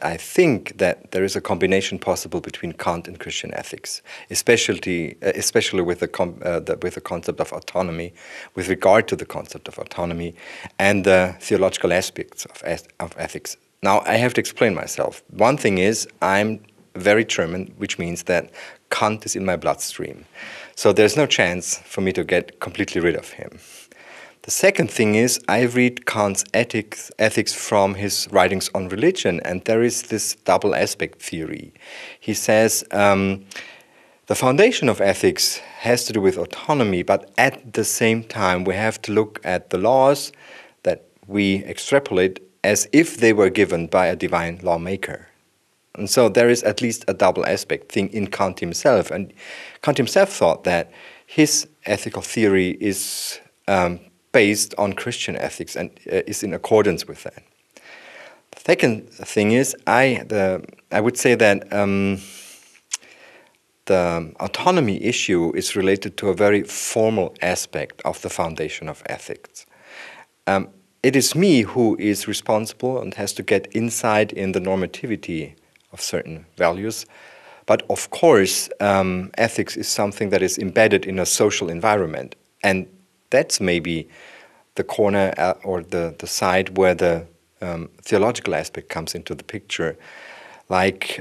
I think that there is a combination possible between Kant and Christian ethics, especially with the concept of autonomy, with regard to the concept of autonomy, and the theological aspects of ethics. Now, I have to explain myself. One thing is, I'm very German, which means that Kant is in my bloodstream. So there's no chance for me to get completely rid of him. The second thing is, I read Kant's ethics from his writings on religion, and there is this double aspect theory. He says the foundation of ethics has to do with autonomy, but at the same time we have to look at the laws that we extrapolate as if they were given by a divine lawmaker. And so there is at least a double aspect thing in Kant himself, and Kant himself thought that his ethical theory is based on Christian ethics and is in accordance with that. The second thing is, I would say that the autonomy issue is related to a very formal aspect of the foundation of ethics. It is me who is responsible and has to get insight in the normativity of certain values, but of course ethics is something that is embedded in a social environment, and that's maybe the corner or the side where the theological aspect comes into the picture, like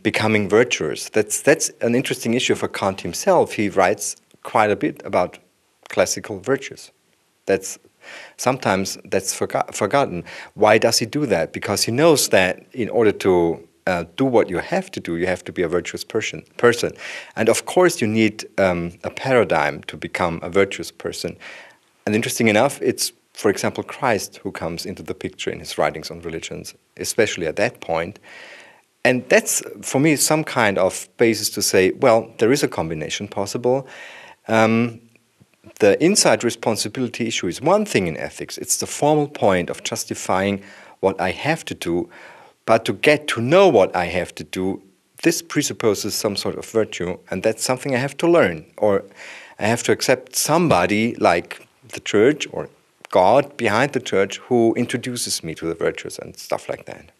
becoming virtuous. That's an interesting issue for Kant himself. He writes quite a bit about classical virtues. Sometimes that's forgotten. Why does he do that? Because he knows that in order to do what you have to do, you have to be a virtuous person. And of course you need a paradigm to become a virtuous person. And interesting enough, it's, for example, Christ who comes into the picture in his writings on religions, especially at that point. And that's, for me, some kind of basis to say, well, there is a combination possible. The inside responsibility issue is one thing in ethics. It's the formal point of justifying what I have to do. But to get to know what I have to do, this presupposes some sort of virtue, and that's something I have to learn. Or I have to accept somebody like the church or God behind the church who introduces me to the virtues and stuff like that.